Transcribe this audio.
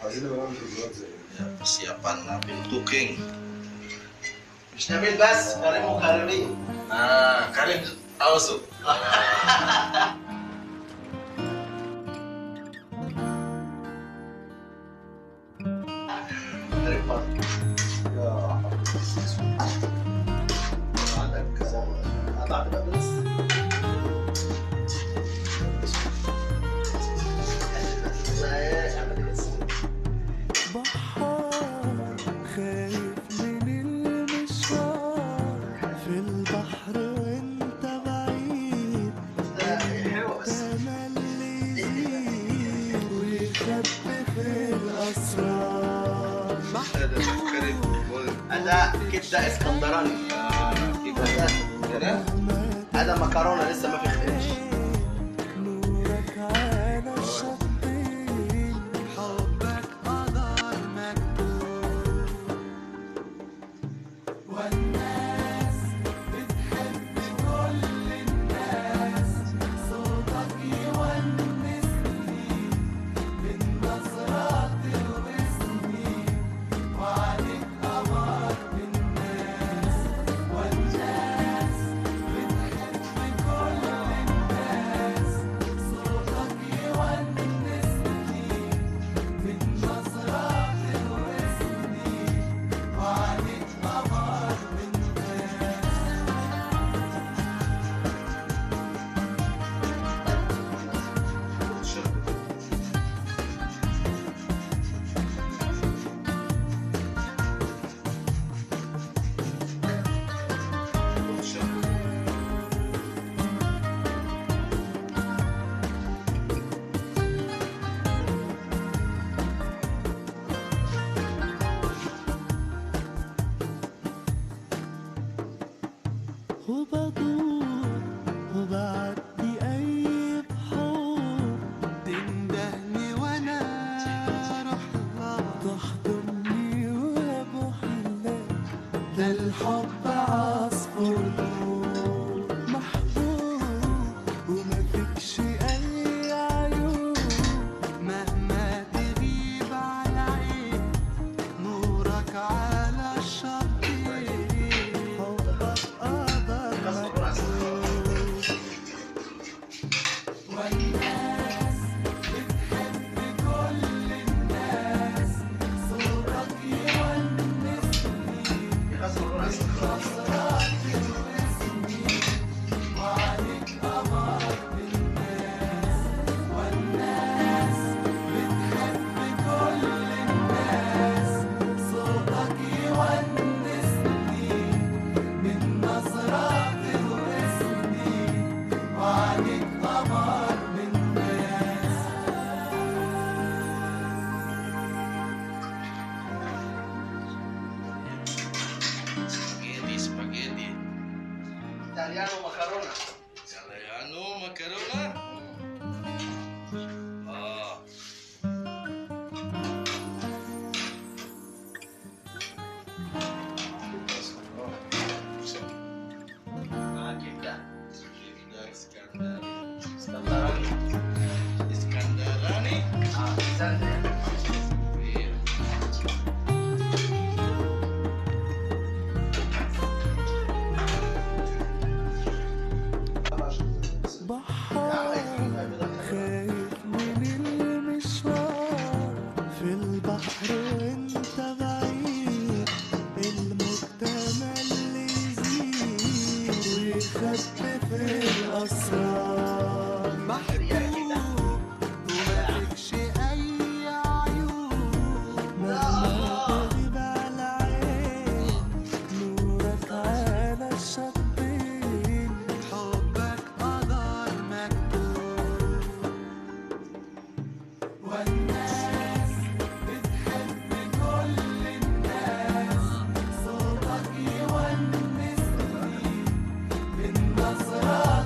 عايزين نبقى نعمل فيديوهات زي Ya, persiapan Nabil Cooking. مش نبيل بس، كريم وكريمين. Karim also. كريم فضل. يا عندك قطعة بقدونس. بحار خايف من المشوار في البحر وانت بعيد. حلوة بس. تملي يزيد ويخبي في الأسرار. Ada Karim. هذا كبدة اسكندراني. Kira? هذا مكرونة لسه ما في خدش. نورك على الشطين، حبك قدر مكتوب، والناس بتحب كل الناس. صوتك يونسني من نظرات واسمي، وعليك قمر من الناس. والناس بتحب كل الناس. صوتك يونسني من نظرات واسمي، وعليك قمر من الناس. وبدور وبعدي أي بحور، تندهني وأنا أروح لها، تحضني وأبوحلك. ده الحب عصفور نور محبوب ومفيكش أي عيوب. مهما تغيب على عين، نورك على الشطين، حبك قدر مكتوب. والناس بتحب كل الناس. صوتك يونسني نظرات واسمي، وعليك قمر من الناس. والناس بتحب كل الناس. صوتك يونسني من نظرات واسمي، وعليك قمر من الناس. Spaghetti. إيطاليانو مكرونة. Italiano macarona. Ah. كبدة Kibda Iskandari. اسكندراني. Iskandarani. اسكندرية. Iya. بحار خايف من المشوار في البحر وانت بعيد. المجتمع اللي يزيد ويخبي في الأسرار. محبوب ومفيكش أي عيوب. مهما تغيب على عين، نورك على الشطين، حبك قدر مكتوب. والناس بتحب كل الناس. صوتك يونسني من نظرات